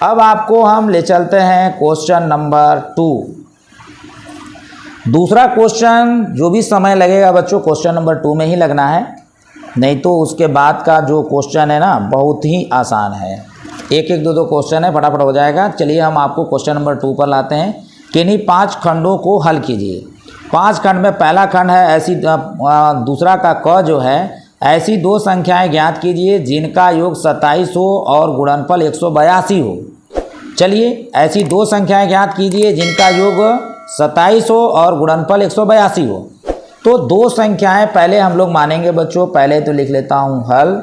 अब आपको हम ले चलते हैं क्वेश्चन नंबर 2। दूसरा क्वेश्चन जो भी समय लगेगा बच्चों क्वेश्चन नंबर 2 में ही लगना है, नहीं तो उसके बाद का जो क्वेश्चन है ना बहुत ही आसान है। एक एक दो क्वेश्चन है, फटाफट हो जाएगा। चलिए हम आपको क्वेश्चन नंबर 2 पर लाते हैं कि इन्हीं 5 खंडों को हल कीजिए। 5 खंड में पहला खंड है ऐसी दूसरा का क जो है ऐसी 2 संख्याएं ज्ञात कीजिए जिनका योग 27 हो और गुणनफल 182 हो। चलिए ऐसी 2 संख्याएं ज्ञात कीजिए जिनका योग 27 हो और गुणनफल 182 हो। तो 2 संख्याएं पहले हम लोग मानेंगे बच्चों। पहले तो लिख लेता हूं हल,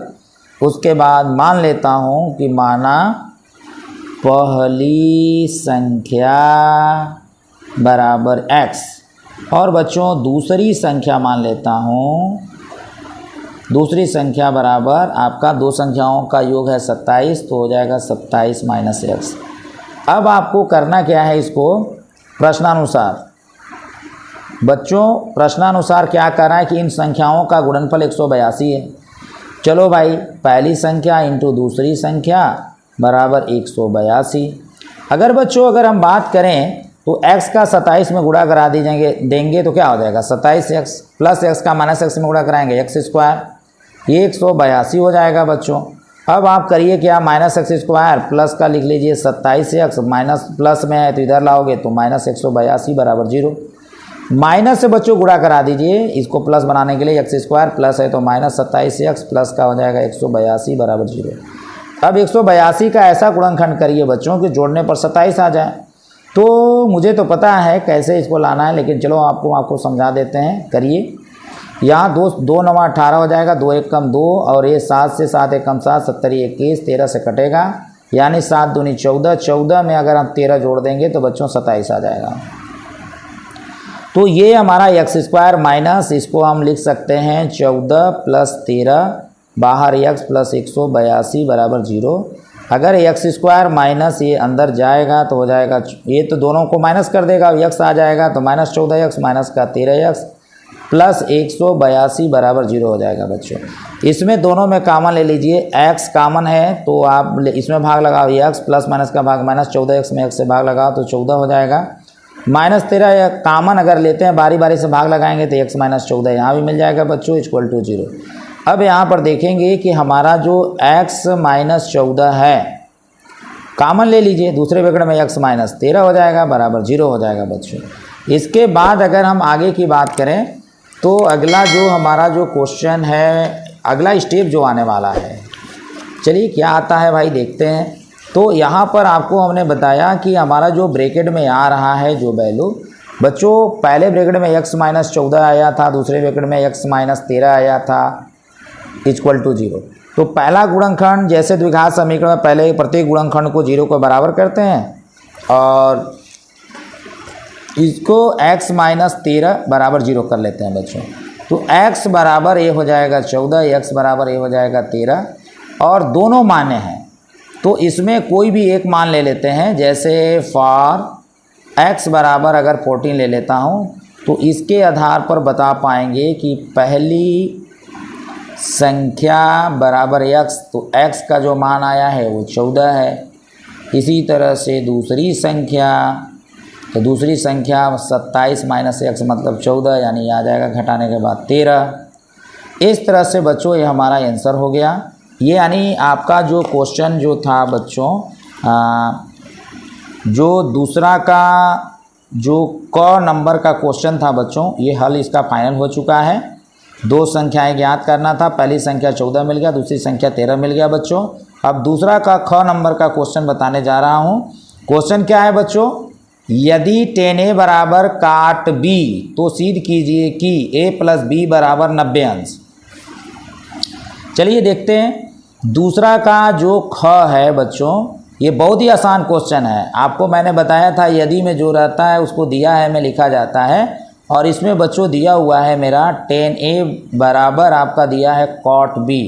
उसके बाद मान लेता हूं कि माना पहली संख्या बराबर x और बच्चों दूसरी संख्या मान लेता हूं, दूसरी संख्या बराबर आपका 2 संख्याओं का योग है 27, तो हो जाएगा 27 माइनस x। अब आपको करना क्या है, इसको प्रश्नानुसार बच्चों प्रश्नानुसार क्या करना है कि इन संख्याओं का गुणनफल 182 है। चलो भाई पहली संख्या इंटू दूसरी संख्या बराबर 182। अगर बच्चों अगर हम बात करें तो x का 27 में गुणा करा देंगे तो क्या हो जाएगा 27x प्लस x का माइनस x में गुणा कराएंगे x स्क्वायर, ये 182 हो जाएगा बच्चों। अब आप करिए क्या माइनस x स्क्वायर प्लस का लिख लीजिए 27x, माइनस प्लस में है तो इधर लाओगे तो माइनस 182 बराबर 0। माइनस से बच्चों गुणा करा दीजिए इसको प्लस बनाने के लिए, x स्क्वायर प्लस है तो माइनस 27x प्लस का हो जाएगा 182 बराबर 0। अब 182 का ऐसा गुणनखंड करिए बच्चों कि जोड़ने पर 27 आ जाए। तो मुझे तो पता है कैसे इसको लाना है, लेकिन चलो आपको समझा देते हैं। करिए यहाँ 2 9 18 हो जाएगा, 2 1 कम 2 और ये 7 से 7 1 कम 7 70 21 13 से कटेगा, यानी 7 दूनी 14, 14 में अगर हम 13 जोड़ देंगे तो बच्चों 27 आ जाएगा। तो ये हमारा x स्क्वायर माइनस इसको हम लिख सकते हैं 14 प्लस 13 बाहर x प्लस 182 बराबर 0। अगर x स्क्वायर माइनस ये अंदर जाएगा तो हो जाएगा, ये तो दोनों को माइनस कर देगा, x आ जाएगा तो माइनस 14x माइनस का 13x प्लस 182 बराबर 0 हो जाएगा बच्चों। इसमें दोनों में कॉमन ले लीजिए, x कॉमन है तो आप इसमें भाग लगाओ x प्लस माइनस का भाग माइनस 14x में x से भाग लगाओ तो 14 हो जाएगा। माइनस 13 कॉमन अगर लेते हैं बारी बारी से भाग लगाएंगे तो x माइनस 14 यहाँ भी मिल जाएगा बच्चों इक्वल टू 0। अब यहाँ पर देखेंगे कि हमारा जो x माइनस 14 है कॉमन ले लीजिए, दूसरे ब्रैकेट में x माइनस 13 हो जाएगा बराबर 0 हो जाएगा बच्चों। इसके बाद अगर हम आगे की बात करें तो अगला जो हमारा जो क्वेश्चन है, अगला स्टेप जो आने वाला है, चलिए क्या आता है भाई देखते हैं। तो यहाँ पर आपको हमने बताया कि हमारा जो ब्रैकेट में आ रहा है जो वैल्यू बच्चों, पहले ब्रैकेट में x माइनस 14 आया था, दूसरे ब्रैकेट में x माइनस 13 आया था इक्वल टू 0। तो पहला गुणनखंड जैसे द्विघात समीकरण में पहले प्रत्येक गुणनखंड को 0 को बराबर करते हैं और इसको x माइनस 13 बराबर 0 कर लेते हैं बच्चों। तो x बराबर ये हो जाएगा 14, x बराबर ये हो जाएगा 13 और दोनों माने हैं तो इसमें कोई भी एक मान ले लेते हैं। जैसे फॉर x बराबर अगर 14 ले लेता हूँ तो इसके आधार पर बता पाएंगे कि पहली संख्या बराबर x, तो x का जो मान आया है वो 14 है। इसी तरह से दूसरी संख्या, तो दूसरी संख्या 27 माइनस x मतलब 14 यानी आ जाएगा घटाने के बाद 13। इस तरह से बच्चों ये हमारा आंसर हो गया। ये यानी आपका जो क्वेश्चन जो था बच्चों जो दूसरा का जो क नंबर का क्वेश्चन था बच्चों, ये हल इसका फाइनल हो चुका है। 2 संख्याएं ज्ञात करना था, पहली संख्या 14 मिल गया, दूसरी संख्या 13 मिल गया बच्चों। अब दूसरा का ख नंबर का क्वेश्चन बताने जा रहा हूँ। क्वेश्चन क्या है बच्चों, यदि tan a बराबर काट b तो सिद्ध कीजिए कि a प्लस b बराबर 90 अंश। चलिए देखते हैं दूसरा का जो ख है बच्चों, ये बहुत ही आसान क्वेश्चन है। आपको मैंने बताया था यदि में जो रहता है उसको दिया है में लिखा जाता है, और इसमें बच्चों दिया हुआ है मेरा tan a बराबर आपका दिया है cot b।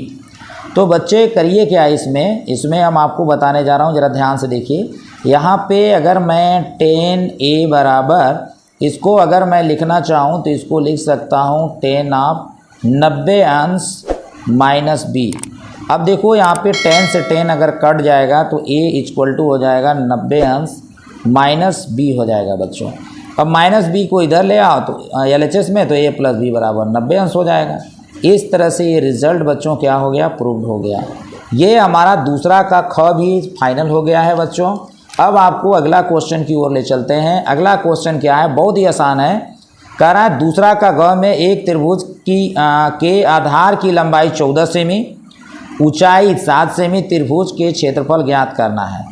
तो बच्चे करिए क्या इसमें हम आपको बताने जा रहा हूँ, ज़रा ध्यान से देखिए। यहाँ पे अगर मैं tan a बराबर इसको अगर मैं लिखना चाहूँ तो इसको लिख सकता हूँ tan ऑफ 90 अंश माइनस b। अब देखो यहाँ पे 10 से 10 अगर कट जाएगा तो a इक्वल टू हो जाएगा 90 अंश माइनस b हो जाएगा बच्चों। अब माइनस b को इधर ले आओ तो LHS में तो a प्लस b बराबर 90 अंश हो जाएगा। इस तरह से ये रिजल्ट बच्चों क्या हो गया, प्रूव्ड हो गया। ये हमारा दूसरा का ख भी फाइनल हो गया है बच्चों। अब आपको अगला क्वेश्चन की ओर ले चलते हैं। अगला क्वेश्चन क्या है, बहुत ही आसान है। कह रहा है दूसरा का ग में एक त्रिभुज के आधार की लंबाई 14 सेमी, ऊंचाई 7 सेमी, त्रिभुज के क्षेत्रफल ज्ञात करना है।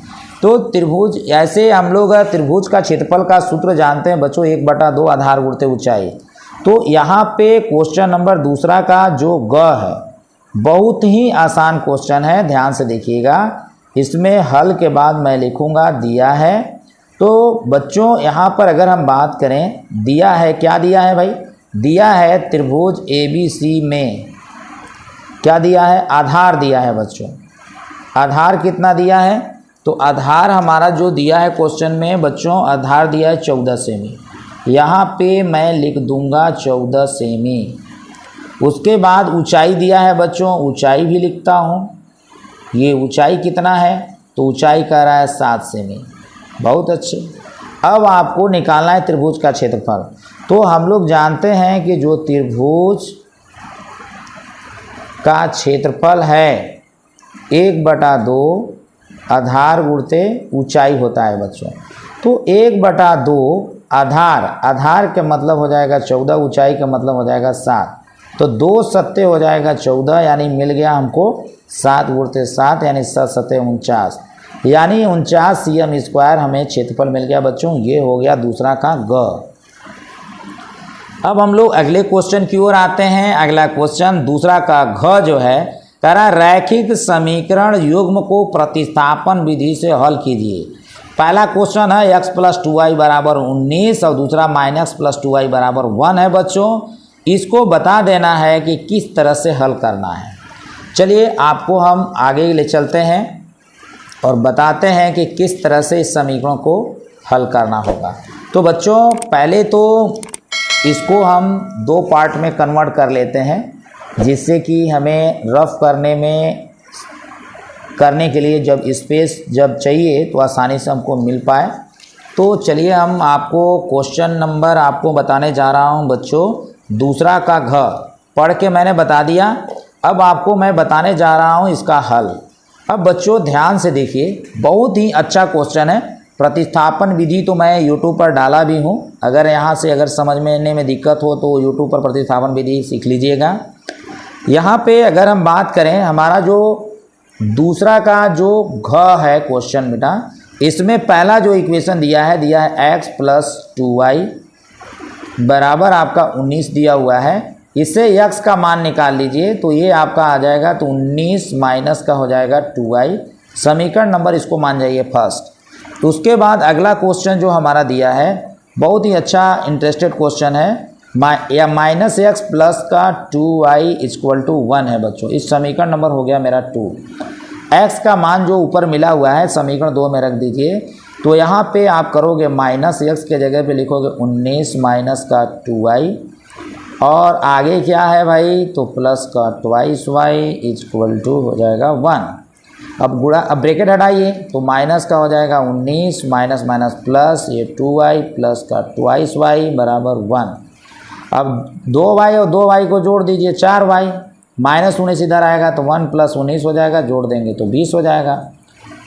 तो त्रिभुज, ऐसे हम लोग त्रिभुज का क्षेत्रफल का सूत्र जानते हैं बच्चों, 1/2 आधार गुणित ऊंचाई। तो यहाँ पे क्वेश्चन नंबर दूसरा का जो ग है बहुत ही आसान क्वेश्चन है, ध्यान से देखिएगा। इसमें हल के बाद मैं लिखूंगा दिया है। तो बच्चों यहाँ पर अगर हम बात करें, दिया है, क्या दिया है भाई, दिया है त्रिभुज ABC में क्या दिया है, आधार दिया है बच्चों। आधार कितना दिया है, तो आधार हमारा जो दिया है क्वेश्चन में बच्चों, आधार दिया है 14 सेमी। यहाँ पे मैं लिख दूंगा 14 सेमी। उसके बाद ऊंचाई दिया है बच्चों, ऊंचाई भी लिखता हूँ। ये ऊंचाई कितना है, तो ऊंचाई कह रहा है 7 सेमी। बहुत अच्छे। अब आपको निकालना है त्रिभुज का क्षेत्रफल। तो हम लोग जानते हैं कि जो त्रिभुज का क्षेत्रफल है 1/2 आधार गुणते ऊंचाई होता है बच्चों। तो 1/2 आधार, आधार का मतलब हो जाएगा 14, ऊंचाई का मतलब हो जाएगा 7। तो 2 सत्ते हो जाएगा 14, यानी मिल गया हमको 7 गुणते 7 यानी 7 सत्ते 49, यानी 49 cm² हमें क्षेत्रफल मिल गया बच्चों। ये हो गया दूसरा का ग। अब हम लोग अगले क्वेश्चन की ओर आते हैं। अगला क्वेश्चन दूसरा का घ जो है, कह रहा रैखिक समीकरण युग्म को प्रतिस्थापन विधि से हल कीजिए। पहला क्वेश्चन है x + 2y बराबर 19 और दूसरा -+ 2y बराबर 1 है बच्चों। इसको बता देना है कि किस तरह से हल करना है। चलिए आपको हम आगे ले चलते हैं और बताते हैं कि किस तरह से इस समीकरण को हल करना होगा। तो बच्चों पहले तो इसको हम 2 पार्ट में कन्वर्ट कर लेते हैं, जिससे कि हमें रफ करने के लिए जब स्पेस जब चाहिए तो आसानी से हमको मिल पाए। तो चलिए हम आपको क्वेश्चन नंबर आपको बताने जा रहा हूं बच्चों, दूसरा का घ पढ़ के मैंने बता दिया। अब आपको मैं बताने जा रहा हूं इसका हल। अब बच्चों ध्यान से देखिए, बहुत ही अच्छा क्वेश्चन है। प्रतिस्थापन विधि तो मैं यूट्यूब पर डाला भी हूं, अगर यहाँ से अगर समझ में दिक्कत हो तो यूट्यूब पर प्रतिस्थापन विधि सीख लीजिएगा। यहाँ पे अगर हम बात करें, हमारा जो दूसरा का जो घ है क्वेश्चन बेटा, इसमें पहला जो इक्वेशन दिया है x + 2y बराबर आपका 19 दिया हुआ है। इससे x का मान निकाल लीजिए, तो ये आपका आ जाएगा, तो 19 माइनस का हो जाएगा 2y। समीकरण नंबर इसको मान जाइए फर्स्ट। तो उसके बाद अगला क्वेश्चन जो हमारा दिया है, बहुत ही अच्छा इंटरेस्टेड क्वेश्चन है, या -x प्लस का 2y = 1 है बच्चों। इस समीकरण नंबर हो गया मेरा 2। x का मान जो ऊपर मिला हुआ है समीकरण 2 में रख दीजिए। तो यहाँ पे आप करोगे -x के जगह पे लिखोगे 19 माइनस का 2y, और आगे क्या है भाई, तो प्लस का 2y = हो जाएगा 1। अब ब्रैकेट हटाइए, तो माइनस का हो जाएगा 19 माइनस माइनस प्लस ये 2y प्लस का 2y बराबर 1। अब 2y और 2y को जोड़ दीजिए, 4y, -19 इधर आएगा तो 1 + 19 हो जाएगा, जोड़ देंगे तो 20 हो जाएगा।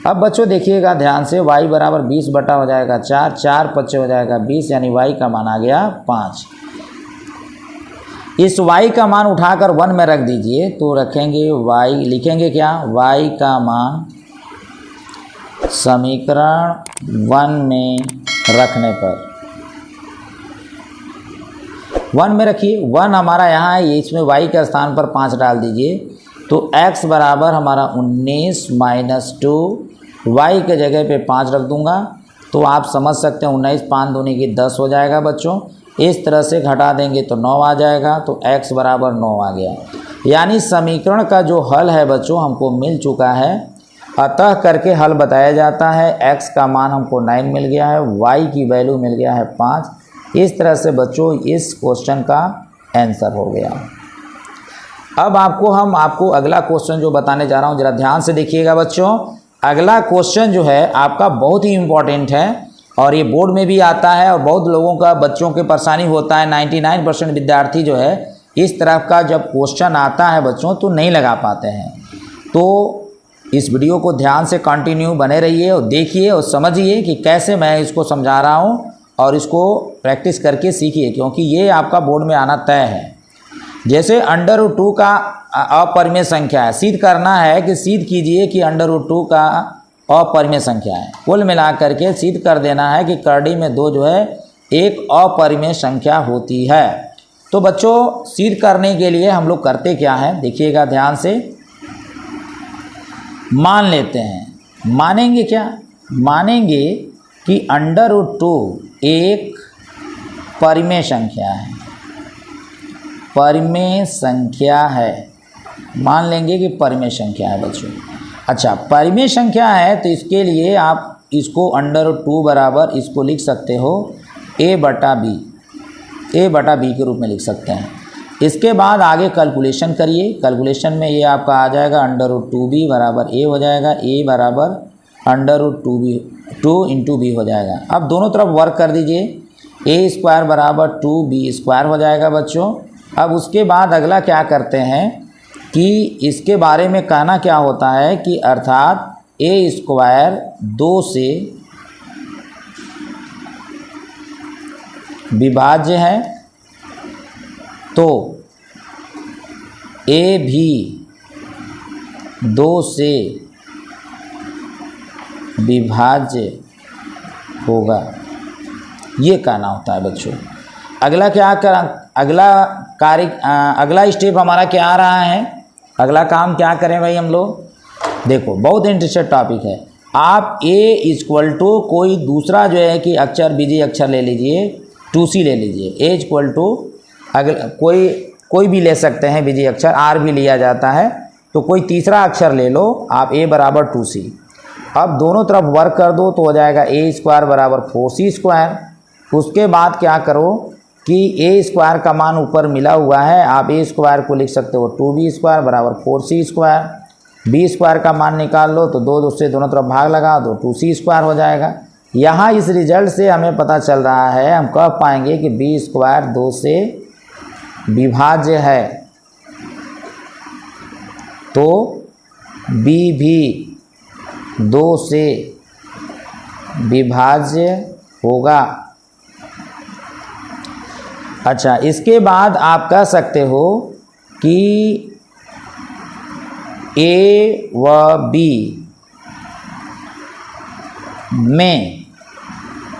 अब बच्चों देखिएगा ध्यान से, y बराबर 20 बटा हो जाएगा 4, 4 × 5 हो जाएगा 20, यानी y का मान आ गया 5। इस y का मान उठाकर 1 में रख दीजिए, तो रखेंगे y, लिखेंगे क्या, y का मान समीकरण 1 में रखने पर 1 में रखिए। 1 हमारा यहाँ है, इसमें y के स्थान पर 5 डाल दीजिए, तो x बराबर हमारा 19 माइनस 2, y के जगह पे 5 रख दूंगा, तो आप समझ सकते हैं 19 5 दूनी की 10 हो जाएगा बच्चों। इस तरह से घटा देंगे तो 9 आ जाएगा, तो x बराबर 9 आ गया। यानी समीकरण का जो हल है बच्चों हमको मिल चुका है। अतः करके हल बताया जाता है। x का मान हमको 9 मिल गया है, y की वैल्यू मिल गया है 5। इस तरह से बच्चों इस क्वेश्चन का आंसर हो गया। अब आपको अगला क्वेश्चन जो बताने जा रहा हूँ, जरा ध्यान से देखिएगा बच्चों। अगला क्वेश्चन जो है आपका बहुत ही इम्पोर्टेंट है और ये बोर्ड में भी आता है और बहुत लोगों का, बच्चों के परेशानी होता है। 99% विद्यार्थी जो है इस तरह का जब क्वेश्चन आता है बच्चों तो नहीं लगा पाते हैं। तो इस वीडियो को ध्यान से कंटिन्यू बने रहिए और देखिए और समझिए कि कैसे मैं इसको समझा रहा हूँ और इसको प्रैक्टिस करके सीखिए, क्योंकि ये आपका बोर्ड में आना तय है। जैसे √2 का अपरिमेय संख्या है, सिद्ध करना है कि सिद्ध कीजिए कि √2 का अपरिमेय संख्या है। कुल मिलाकर के सिद्ध कर देना है कि करड़ी में 2 जो है एक अपरिमेय संख्या होती है। तो बच्चों सिद्ध करने के लिए हम लोग करते क्या है, देखिएगा ध्यान से। मान लेते हैं, मानेंगे क्या, मानेंगे कि √2 एक परिमेय संख्या है, परिमेय संख्या है। मान लेंगे कि परिमेय संख्या है बच्चों। अच्छा, परिमेय संख्या है तो इसके लिए आप इसको √2 बराबर इसको लिख सकते हो a/b के रूप में लिख सकते हैं। इसके बाद आगे कैलकुलेशन करिए। कैलकुलेशन में ये आपका आ जाएगा √2b बराबर a हो जाएगा, a बराबर √2b 2 × b हो जाएगा। अब दोनों तरफ वर्क कर दीजिए, a² बराबर 2b² हो जाएगा बच्चों। अब उसके बाद अगला क्या करते हैं कि इसके बारे में कहना क्या होता है कि अर्थात a² 2 से विभाज्य है तो a भी 2 से विभाज्य होगा, ये कहना होता है बच्चों। अगला क्या कर, अगला स्टेप हमारा क्या आ रहा है, अगला काम क्या करें भाई हम लोग। देखो बहुत इंटरेस्टेड टॉपिक है। आप a = कोई दूसरा जो है कि अक्षर बीजी अक्षर ले लीजिए, 2c ले लीजिए। a अगला कोई भी ले सकते हैं बीजी अक्षर, r भी लिया जाता है, तो कोई तीसरा अक्षर ले लो आप, a बराबर 2c। अब दोनों तरफ वर्क कर दो तो हो जाएगा a² बराबर 4c²। उसके बाद क्या करो कि a² का मान ऊपर मिला हुआ है, आप a² को लिख सकते हो 2b² बराबर 4c²। b² का मान निकाल लो तो 2 से दोनों तरफ भाग लगा दो, 2c² हो जाएगा। यहाँ इस रिजल्ट से हमें पता चल रहा है, हम कह पाएंगे कि b² 2 से विभाज्य है, तो b भी 2 से विभाज्य होगा। अच्छा, इसके बाद आप कह सकते हो कि a व b में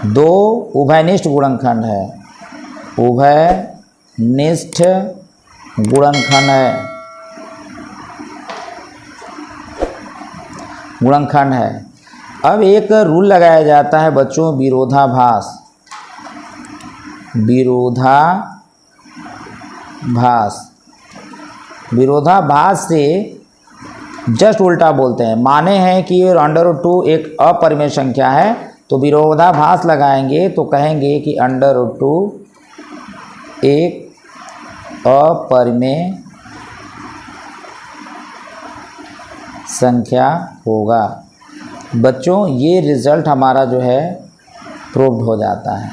2 उभयनिष्ठ गुणनखंड है, उभयनिष्ठ गुणनखंड है। अब एक रूल लगाया जाता है बच्चों, विरोधाभास। विरोधाभास से जस्ट उल्टा बोलते हैं। माने हैं कि √2 एक अपरिमेय संख्या है, तो विरोधाभास लगाएंगे तो कहेंगे कि √2 एक अपरिमेय संख्या होगा। बच्चों ये रिज़ल्ट हमारा जो है प्रूव्ड हो जाता है,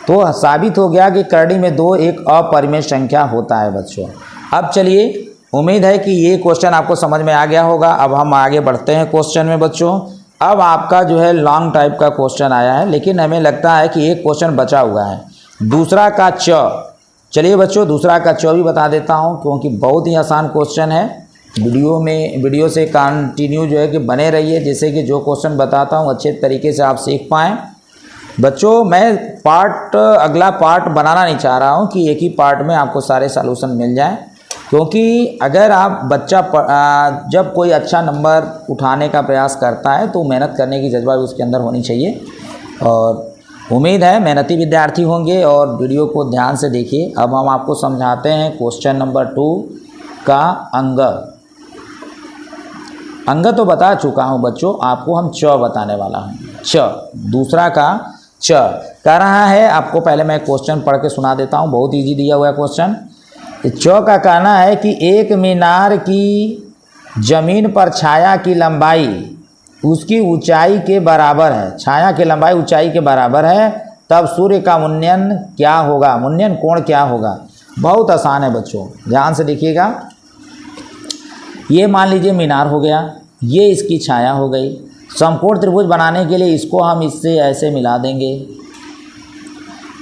तो साबित हो गया कि करड़ी में 2 एक अपरिमेय संख्या होता है बच्चों। अब चलिए, उम्मीद है कि ये क्वेश्चन आपको समझ में आ गया होगा। अब हम आगे बढ़ते हैं क्वेश्चन में बच्चों। अब आपका जो है लॉन्ग टाइप का क्वेश्चन आया है, लेकिन हमें लगता है कि एक क्वेश्चन बचा हुआ है, दूसरा का च। चलिए बच्चों, दूसरा का च भी बता देता हूँ, क्योंकि बहुत ही आसान क्वेश्चन है। वीडियो से कंटिन्यू जो है कि बने रहिए, जैसे कि जो क्वेश्चन बताता हूँ अच्छे तरीके से आप सीख पाएँ। बच्चों मैं अगला पार्ट बनाना नहीं चाह रहा हूँ कि एक ही पार्ट में आपको सारे सॉल्यूशन मिल जाएं, क्योंकि अगर आप जब कोई अच्छा नंबर उठाने का प्रयास करता है तो मेहनत करने की जज्बा भी उसके अंदर होनी चाहिए। और उम्मीद है मेहनती विद्यार्थी होंगे और वीडियो को ध्यान से देखिए। अब हम आपको समझाते हैं क्वेश्चन नंबर 2 का अंग तो बता चुका हूँ बच्चों, आपको हम च बताने वाला हूँ। दूसरा का च कह रहा है। आपको पहले मैं क्वेश्चन पढ़ के सुना देता हूँ, बहुत इजी दिया हुआ है क्वेश्चन। चौ का कहना है कि एक मीनार की जमीन पर छाया की लंबाई उसकी ऊंचाई के बराबर है, छाया की लंबाई ऊंचाई के बराबर है, तब सूर्य का मुन्यन क्या होगा, मुन्यन कोण क्या होगा। बहुत आसान है बच्चों, ध्यान से देखिएगा। ये मान लीजिए मीनार हो गया, ये इसकी छाया हो गई। समकोण त्रिभुज बनाने के लिए इसको हम इससे ऐसे मिला देंगे,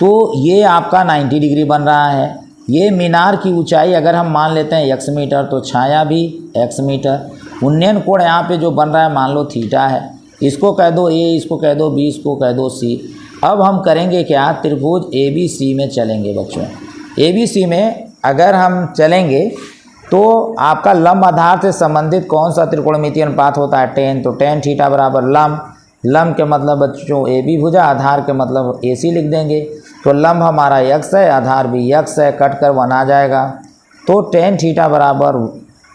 तो ये आपका 90 डिग्री बन रहा है। ये मीनार की ऊंचाई अगर हम मान लेते हैं x मीटर, तो छाया भी x मीटर। उन्नयन कोण यहाँ पे जो बन रहा है मान लो थीटा है, इसको कह दो a, इसको कह दो b, इसको कह दो c। अब हम करेंगे क्या, त्रिभुज ABC में चलेंगे बच्चों। ABC में अगर हम चलेंगे तो आपका लंब आधार से संबंधित कौन सा त्रिकोणमितीय अनुपात होता है, tan। तो tan थीटा बराबर लंब, लंब के मतलब बच्चों AB भुजा, आधार के मतलब AC लिख देंगे। तो लंब हमारा x है, आधार भी x है, कट कर 1 आ जाएगा। तो tan थीटा बराबर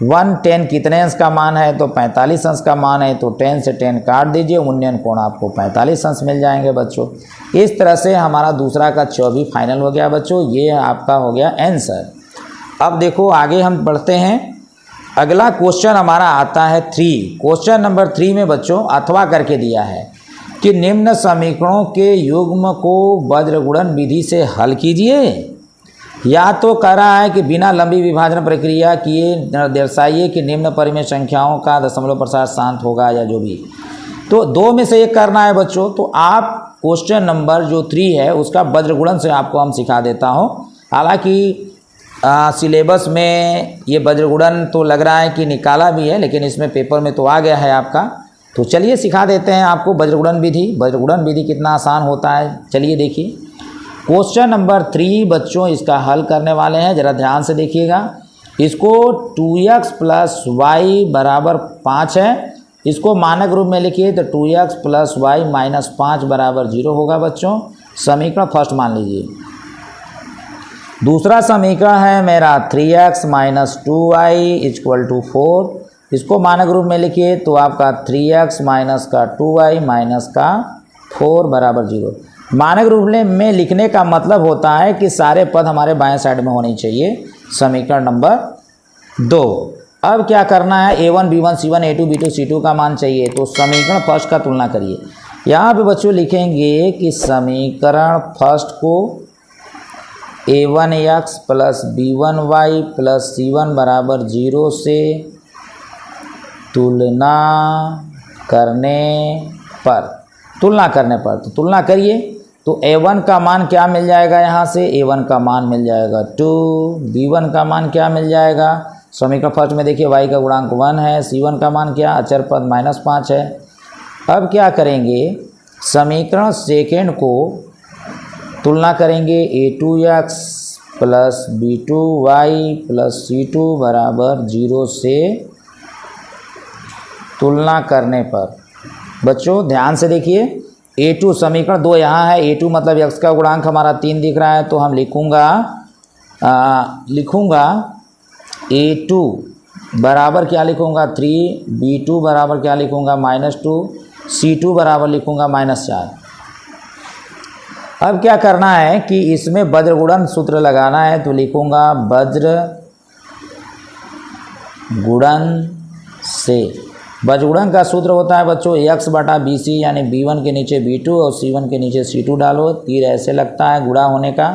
1, tan कितने अंश का मान है, तो 45 अंश का मान है, तो tan से tan काट दीजिए, उन्नयन कोण आपको 45 अंश मिल जाएंगे बच्चों। इस तरह से हमारा दूसरा का 24 फाइनल हो गया बच्चों, ये आपका हो गया आंसर। अब देखो आगे हम बढ़ते हैं। अगला क्वेश्चन हमारा आता है 3। क्वेश्चन नंबर 3 में बच्चों अथवा करके दिया है कि निम्न समीकरणों के युग्म को वज्रगुणन विधि से हल कीजिए, या तो कह रहा है कि बिना लंबी विभाजन प्रक्रिया किए दर्शाइए कि निम्न परिमेय संख्याओं का दशमलव प्रसार शांत होगा, या जो भी। तो दो में से एक करना है बच्चों। तो आप क्वेश्चन नंबर जो 3 है उसका वज्रगुणन से आपको हम सिखा देता हूँ। हालांकि सिलेबस में ये वज्रगुणन तो लग रहा है कि निकाला भी है, लेकिन इसमें पेपर में तो आ गया है आपका। तो चलिए सिखा देते हैं आपको वज्रगुणन विधि। वज्रगुणन विधि कितना आसान होता है, चलिए देखिए। क्वेश्चन नंबर 3 बच्चों इसका हल करने वाले हैं, ज़रा ध्यान से देखिएगा। इसको 2x + y बराबर 5 है, इसको मानक रूप में लिखिए तो 2x + y - 5 बराबर 0 होगा बच्चों। समीकरण फर्स्ट मान लीजिए। दूसरा समीकरण है मेरा 3x - 2y = 4, इसको मानक रूप में लिखिए तो आपका 3x - का 2y - का 4 बराबर 0। मानक रूप में लिखने का मतलब होता है कि सारे पद हमारे बाएं साइड में होने चाहिए। समीकरण नंबर 2। अब क्या करना है, a1 b1 c1 a2 b2 c2 का मान चाहिए। तो समीकरण फर्स्ट का तुलना करिए। यहाँ पे बच्चों लिखेंगे कि समीकरण फर्स्ट को a1x + b1y + c1 बराबर 0 से तुलना करने पर तो तुलना करिए। तो a1 का मान क्या मिल जाएगा, यहाँ से a1 का मान मिल जाएगा 2, b1 का मान क्या मिल जाएगा। समीकरण फर्स्ट में देखिए y का गुणांक 1 है, c1 का मान क्या अचर पद -5 है। अब क्या करेंगे, समीकरण सेकेंड को तुलना करेंगे a2x + b2y + c2 बराबर 0 से तुलना करने पर। बच्चों ध्यान से देखिए, a2 समीकरण 2 यहाँ है, a2 मतलब x का गुणांक हमारा 3 दिख रहा है, तो हम लिखूँगा a2 बराबर क्या लिखूँगा 3, b2 बराबर क्या लिखूँगा -2, c2 बराबर लिखूँगा -4। अब क्या करना है कि इसमें वज्रगुणन सूत्र लगाना है, तो लिखूँगा वज्रगुणन का सूत्र होता है बच्चों x/bc, यानी b1 के नीचे b2 और c1 के नीचे c2 डालो, तीर ऐसे लगता है गुणा होने का,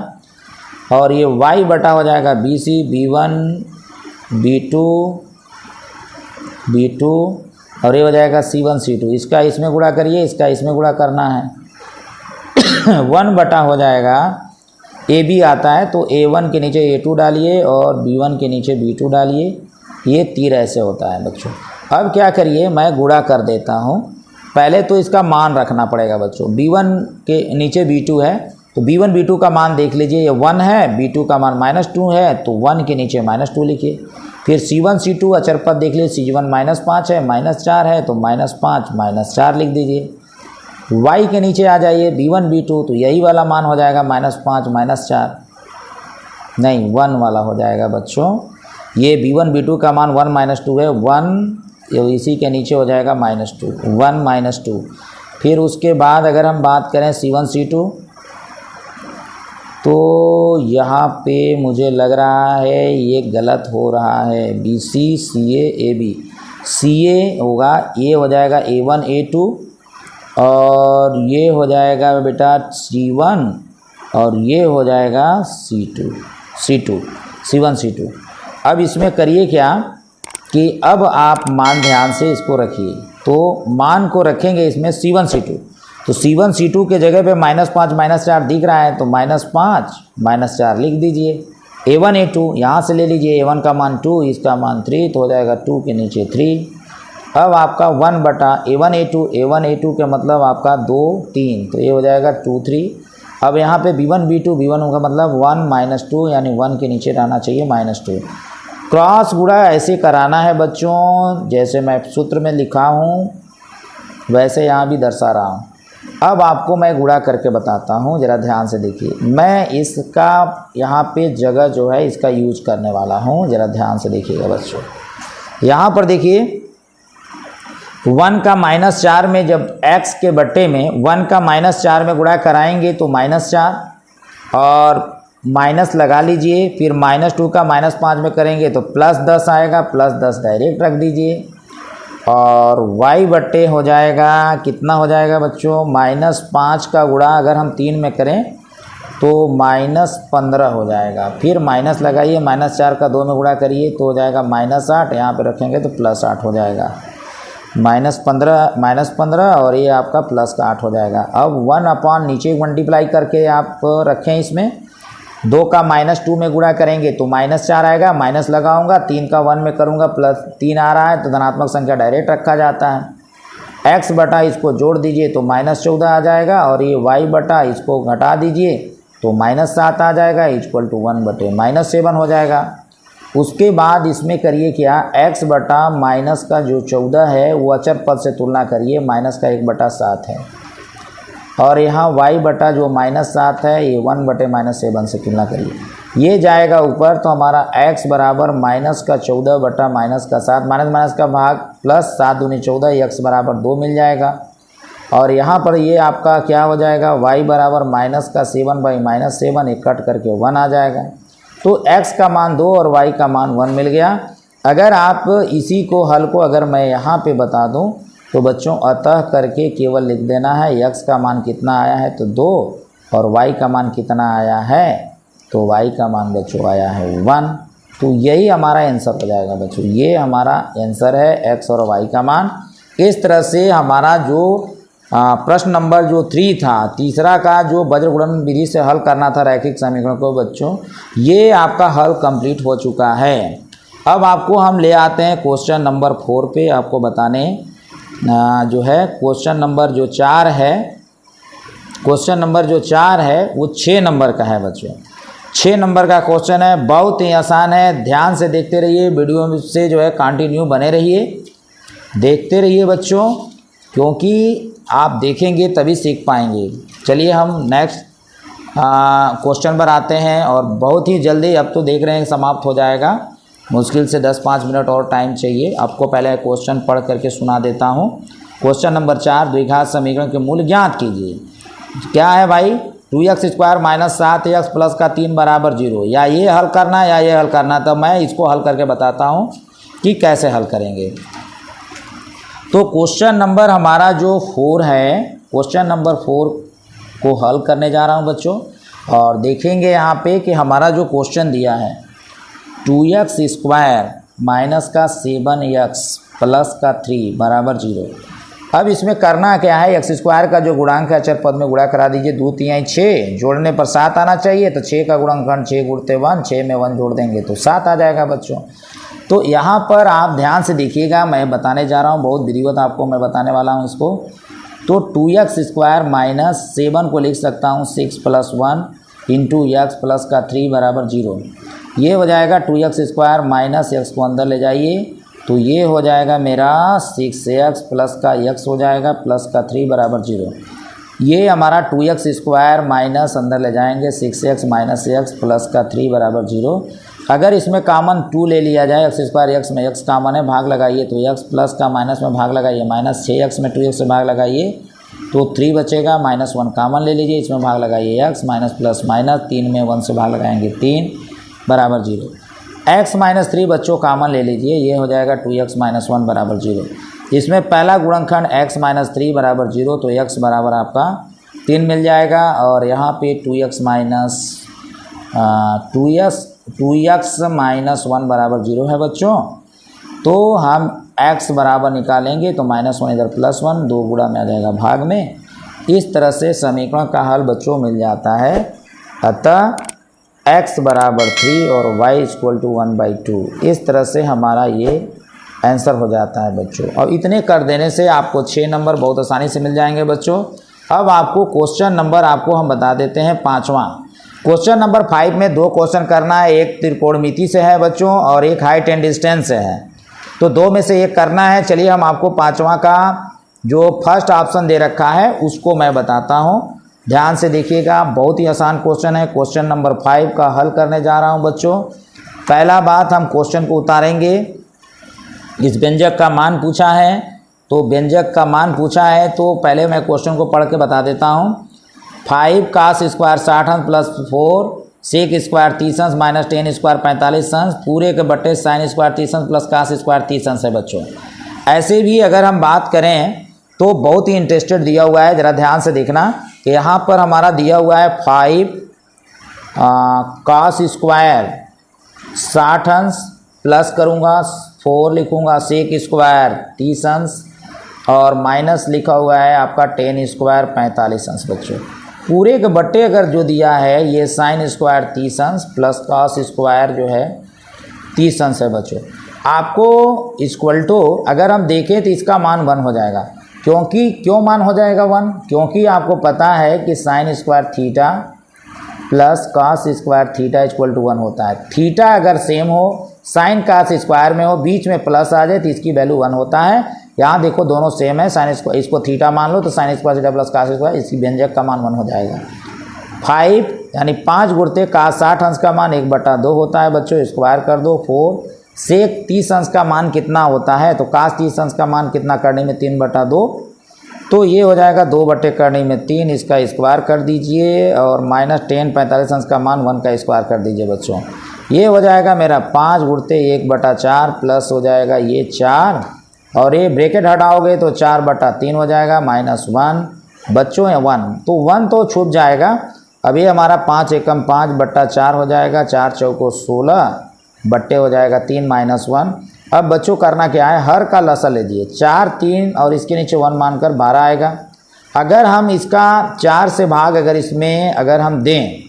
और ये y बटा हो जाएगा bc, b1 b2 और ये हो जाएगा c1 c2। इसका इसमें गुणा करिए, इसका इसमें गुणा करना है 1 बटा हो जाएगा ab आता है, तो a1 के नीचे a2 डालिए और b1 के नीचे b2 डालिए, ये तीर ऐसे होता है बच्चों। अब क्या करिए, मैं गुणा कर देता हूँ। पहले तो इसका मान रखना पड़ेगा बच्चों। b1 के नीचे b2 है, तो b1 b2 का मान देख लीजिए, ये 1 है, b2 का मान -2 है, तो 1 के नीचे -2 लिखिए। फिर c1 c2 अचर पद देख लीजिए, c1 -5 है, -4 है, तो -5 -4 लिख दीजिए। y के नीचे आ जाइए b1 b2, तो यही वाला मान हो जाएगा -5 -4, नहीं 1 वाला हो जाएगा बच्चों। ये b1 b2 का मान 1 -2 है, 1 इसी के नीचे हो जाएगा -2, 1 -2। फिर उसके बाद अगर हम बात करें c1 c2, तो यहाँ पे मुझे लग रहा है ये गलत हो रहा है। BC CA AB, CA होगा, ये हो जाएगा A1 A2 और ये हो जाएगा बेटा C1 और ये हो जाएगा C2 C1 C2। अब इसमें करिए क्या कि अब आप मान ध्यान से इसको रखिए। तो मान को रखेंगे इसमें C1 C2, तो C1 C2 के जगह पे -5 -4 दिख रहा है, तो -5 -4 लिख दीजिए। A1 A2 यहाँ से ले लीजिए, A1 का मान 2, इसका मान 3, तो हो जाएगा 2 के नीचे 3। अब आपका 1 बटा A1 A2 के मतलब आपका 2 3, तो ये हो जाएगा 2 3। अब यहाँ पे B1 B2 B1 का मतलब 1 -2, यानी 1 के नीचे रहना चाहिए -2। क्रॉस गुणा ऐसे कराना है बच्चों, जैसे मैं सूत्र में लिखा हूँ वैसे यहाँ भी दर्शा रहा हूँ। अब आपको मैं गुणा करके बताता हूँ, ज़रा ध्यान से देखिए। मैं इसका यहाँ पे जगह जो है इसका यूज करने वाला हूँ, ज़रा ध्यान से देखिएगा बच्चों। यहाँ पर देखिए 1 का -4 में जब x के बट्टे में 1 का -4 में गुणा कराएंगे तो -4 और माइनस लगा लीजिए, फिर -2 का -5 में करेंगे तो +10 आएगा, +10 डायरेक्ट रख दीजिए और y बट्टे हो जाएगा, कितना हो जाएगा बच्चों, -5 का गुणा अगर हम 3 में करें तो -15 हो जाएगा। फिर माइनस लगाइए, -4 का 2 में गुणा करिए तो हो जाएगा -8, यहाँ पे रखेंगे तो +8 हो जाएगा। -15 और ये आपका प्लस का 8 हो जाएगा। अब 1 अपॉन नीचे मल्टीप्लाई करके आप रखें, इसमें 2 का -2 में गुणा करेंगे तो -4 आएगा, माइनस लगाऊंगा, 3 का 1 में करूंगा +3 आ रहा है, तो धनात्मक संख्या डायरेक्ट रखा जाता है। x बटा इसको जोड़ दीजिए तो -14 आ जाएगा और ये y बटा इसको घटा दीजिए तो -7 आ जाएगा, इक्वल टू 1 बटे -7 हो जाएगा। उसके बाद इसमें करिए क्या, x बटा माइनस का जो 14 है वो अचर पद से तुलना करिए, माइनस का 1/7 है और यहाँ y बटा जो -7 है ये 1 बटे -7 से तुलना करिए, ये जाएगा ऊपर, तो हमारा x बराबर -14 बटा -7, माइनस का भाग प्लस 7 दूनी 14, x बराबर 2 मिल जाएगा। और यहाँ पर ये आपका क्या हो जाएगा, y बराबर -7 बाई -7, एक कट करके 1 आ जाएगा। तो x का मान 2 और y का मान 1 मिल गया। अगर आप इसी को हल को अगर मैं यहाँ पे बता दूँ तो बच्चों अतः करके केवल लिख देना है, x का मान कितना आया है तो 2 और y का मान कितना आया है तो y का मान बच्चों आया है 1। तो यही हमारा आंसर हो जाएगा बच्चों, ये हमारा आंसर है x और y का मान। इस तरह से हमारा जो प्रश्न नंबर जो 3 था, तीसरा का जो वज्र गुणन विधि से हल करना था रैखिक समीकरण को बच्चों, ये आपका हल कंप्लीट हो चुका है। अब आपको हम ले आते हैं क्वेश्चन नंबर 4 पे, आपको बताने जो है क्वेश्चन नंबर जो 4 है, क्वेश्चन नंबर जो 4 है वो 6 नंबर का है बच्चों। 6 नंबर का क्वेश्चन है, बहुत ही आसान है, ध्यान से देखते रहिए, वीडियो से जो है कंटिन्यू बने रहिए, देखते रहिए बच्चों, क्योंकि आप देखेंगे तभी सीख पाएंगे। चलिए हम नेक्स्ट क्वेश्चन पर आते हैं और बहुत ही जल्दी, अब तो देख रहे हैं समाप्त हो जाएगा, मुश्किल से 10-5 मिनट और टाइम चाहिए। आपको पहले क्वेश्चन पढ़ करके सुना देता हूँ। क्वेश्चन नंबर 4, द्विघात समीकरण के मूल ज्ञात कीजिए। क्या है भाई, 2x² - 7x प्लस का 3 बराबर 0, या ये हल करना या ये हल करना। तो मैं इसको हल करके बताता हूँ कि कैसे हल करेंगे। तो क्वेश्चन नंबर हमारा जो 4 है, क्वेश्चन नंबर 4 को हल करने जा रहा हूँ बच्चों, और देखेंगे यहाँ पे कि हमारा जो क्वेश्चन दिया है 2x² माइनस का 7x प्लस का 3 बराबर 0। अब इसमें करना क्या है, x² का जो गुणांक है अचर पद में गुणा करा दीजिए, 2 3 6, जोड़ने पर 7 आना चाहिए, तो 6 का गुणनखंड 6 गुणते 1, 6 में 1 जोड़ देंगे तो 7 आ जाएगा बच्चों। तो यहाँ पर आप ध्यान से देखिएगा, मैं बताने जा रहा हूँ, बहुत विधिवत आपको मैं बताने वाला हूँ इसको। तो 2x² माइनस 7 को लिख सकता हूँ 6 + 1 इंटू x प्लस का 3 बराबर 0। ये हो जाएगा 2x² माइनस x को अंदर ले जाइए, तो ये हो जाएगा मेरा 6x प्लस का x हो जाएगा प्लस का 3 बराबर 0। ये हमारा 2x² माइनस अंदर ले जाएंगे 6x माइनस x प्लस का 3 बराबर 0। अगर इसमें कॉमन 2 ले लिया जाए, x² x में x कॉमन है, भाग लगाइए तो x प्लस का माइनस में भाग लगाइए, -6x में 2x से भाग लगाइए तो 3 बचेगा, -1 कॉमन ले लीजिए, इसमें भाग लगाइए x, माइनस प्लस माइनस 3 में 1 से भाग लगाएंगे 3 बराबर 0। x माइनस 3 बच्चों कॉमन ले लीजिए, ये हो जाएगा 2x माइनस 1 बराबर 0। इसमें पहला गुणनखंड x माइनस 3 बराबर 0, तो x बराबर आपका 3 मिल जाएगा, और यहाँ पे 2x माइनस 1 बराबर 0 है बच्चों। तो हम x बराबर निकालेंगे तो -1 इधर +1, 2 गुणा में आ जाएगा भाग में। इस तरह से समीकरण का हल बच्चों मिल जाता है। अतः x बराबर 3 और y इक्वल टू 1/2, इस तरह से हमारा ये आंसर हो जाता है बच्चों। और इतने कर देने से आपको 6 नंबर बहुत आसानी से मिल जाएंगे बच्चों। अब आपको क्वेश्चन नंबर आपको हम बता देते हैं 5वां। क्वेश्चन नंबर 5 में 2 क्वेश्चन करना है, एक त्रिकोणमिति से है बच्चों और एक हाइट एंड डिस्टेंस से है, तो 2 में से एक करना है। चलिए हम आपको 5वां का जो फर्स्ट ऑप्शन दे रखा है उसको मैं बताता हूं, ध्यान से देखिएगा। बहुत ही आसान क्वेश्चन है। क्वेश्चन नंबर 5 का हल करने जा रहा हूं बच्चों। पहला बात, हम क्वेश्चन को उतारेंगे। इस व्यंजक का मान पूछा है, तो व्यंजक का मान पूछा है तो पहले मैं क्वेश्चन को पढ़ के बता देता हूं। 5 cos स्क्वायर 60 अंश प्लस 4 सेक स्क्वायर 30 अंश माइनस 10 स्क्वायर 45 अंश पूरे के बट्टे साइन स्क्वायर 30 अंश प्लस कास स्क्वायर 30 अंश है बच्चों। ऐसे भी अगर हम बात करें तो बहुत ही इंटरेस्टेड दिया हुआ है, ज़रा ध्यान से देखना कि यहाँ पर हमारा दिया हुआ है 5 cos स्क्वायर 60 अंश प्लस करूँगा 4 लिखूँगा सेक स्क्वायर 30 अंश और माइनस लिखा हुआ है आपका 10 स्क्वायर 45 अंश बच्चों। पूरे के बट्टे अगर जो दिया है ये साइन स्क्वायर 30 अंश प्लस कॉस स्क्वायर जो है 30 अंश है बच्चों। आपको इक्वल टू अगर हम देखें तो इसका मान 1 हो जाएगा। क्यों मान हो जाएगा 1? क्योंकि आपको पता है कि sine square theta plus cos square theta equal to 1 होता है। थीटा अगर सेम हो, साइन कॉस स्क्वायर में हो, बीच में प्लस आ जाए तो इसकी वैल्यू 1 होता है। यहाँ देखो दोनों सेम है, साइन स्क्वायर इसको थीटा मान लो तो sine square theta plus cos square, इसकी व्यंजक का मान 1 हो जाएगा। 5 यानी 5 गुणते कास 60 अंश का मान 1/2 होता है बच्चों, स्क्वायर कर दो 4 सेक 30 अंश का मान कितना होता है, तो कास 30 अंश का मान कितना करने में 3/2, तो ये हो जाएगा 2/3 इसका स्क्वायर कर दीजिए और माइनस 10 45 अंश का मान 1 का स्क्वायर कर दीजिए बच्चों। ये हो जाएगा मेरा 5 गुणते 1/4 प्लस हो जाएगा ये 4 और ये ब्रैकेट हटाओगे तो 4/3 हो जाएगा -1 बच्चों है 1, तो 1 तो छुप जाएगा। अब ये हमारा 5 एकम 5/4 हो जाएगा, 4 चौको 16 बट्टे हो जाएगा 3 -1। अब बच्चों करना क्या है, हर का लसा लीजिए 4 3 और इसके नीचे 1 मानकर 12 आएगा। अगर हम इसका 4 से भाग अगर इसमें अगर हम दें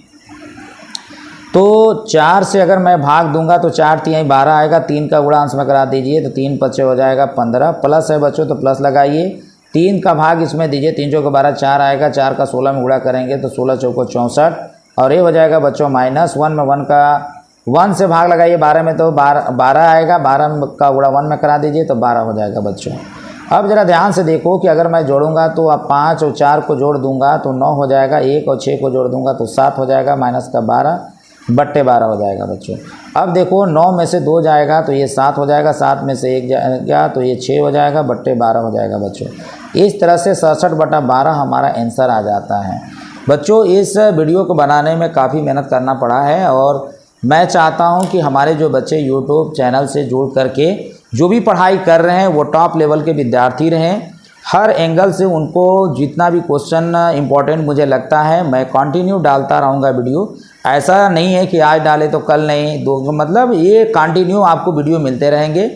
तो 4 से अगर मैं भाग दूंगा तो 4 3 12 आएगा, 3 का गुणा अंश में करा दीजिए तो 3 5 हो जाएगा 15 प्लस है बच्चों तो प्लस लगाइए, 3 का भाग इसमें दीजिए 3 चौको 12 4 आएगा, 4 का 16 में गुणा करेंगे तो 16 चौको 64 और ये हो जाएगा बच्चों -1 में 1 का 1 से भाग लगाइए 12 में तो 12 आएगा, 12 का गुणा 1 में करा दीजिए तो 12 हो जाएगा बच्चों। अब ज़रा ध्यान से देखो कि अगर मैं जोड़ूंगा तो अब 5 और 4 को जोड़ दूंगा तो 9 हो जाएगा, 1 और 6 को जोड़ दूंगा तो 7 हो जाएगा, माइनस का 12/12 हो जाएगा बच्चों। अब देखो 9 में से 2 जाएगा तो ये 7 हो जाएगा, 7 में से 1 जाएगा तो ये 6 हो जाएगा, /12 हो जाएगा बच्चों। इस तरह से 67/12 हमारा आंसर आ जाता है बच्चों। इस वीडियो को बनाने में काफ़ी मेहनत करना पड़ा है और मैं चाहता हूं कि हमारे जो बच्चे यूट्यूब चैनल से जुड़ करके जो भी पढ़ाई कर रहे हैं वो टॉप लेवल के विद्यार्थी रहें। हर एंगल से उनको जितना भी क्वेश्चन इम्पोर्टेंट मुझे लगता है मैं कंटिन्यू डालता रहूँगा वीडियो। ऐसा नहीं है कि आज डाले तो कल नहीं, दो मतलब ये कंटिन्यू आपको वीडियो मिलते रहेंगे।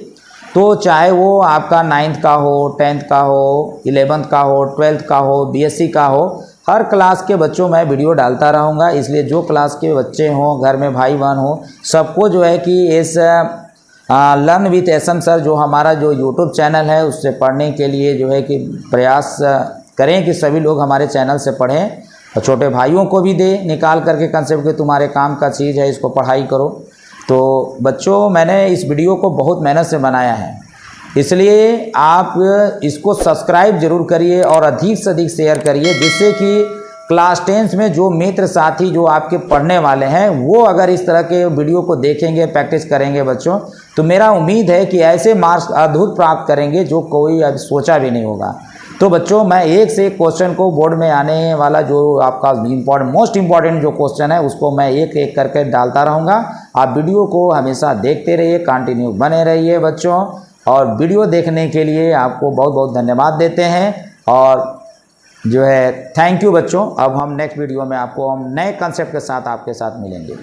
तो चाहे वो आपका 9th का हो, 10th का हो, 11th का हो, 12th का हो, BSc का हो, हर क्लास के बच्चों मैं वीडियो डालता रहूँगा। इसलिए जो क्लास के बच्चे हों, घर में भाई बहन हो, सबको जो है कि इस लर्न विथ एसएम सर जो हमारा जो यूट्यूब चैनल है उससे पढ़ने के लिए जो है कि प्रयास करें कि सभी लोग हमारे चैनल से पढ़ें और छोटे भाइयों को भी दे निकाल करके कंसेप्ट के तुम्हारे काम का चीज़ है, इसको पढ़ाई करो। तो बच्चों मैंने इस वीडियो को बहुत मेहनत से बनाया है, इसलिए आप इसको सब्सक्राइब जरूर करिए और अधिक से अधिक शेयर करिए, जिससे कि क्लास 10th में जो मित्र साथी जो आपके पढ़ने वाले हैं वो अगर इस तरह के वीडियो को देखेंगे, प्रैक्टिस करेंगे बच्चों, तो मेरा उम्मीद है कि ऐसे मार्क्स अद्भुत प्राप्त करेंगे जो कोई अब सोचा भी नहीं होगा। तो बच्चों मैं एक से एक क्वेश्चन को बोर्ड में आने वाला जो आपका मोस्ट इम्पॉर्टेंट जो क्वेश्चन है उसको मैं एक एक करके डालता रहूँगा। आप वीडियो को हमेशा देखते रहिए, कंटिन्यू बने रहिए बच्चों। और वीडियो देखने के लिए आपको बहुत बहुत धन्यवाद देते हैं और जो है थैंक यू बच्चों। अब हम नेक्स्ट वीडियो में हम नए कंसेप्ट के साथ आपके साथ मिलेंगे।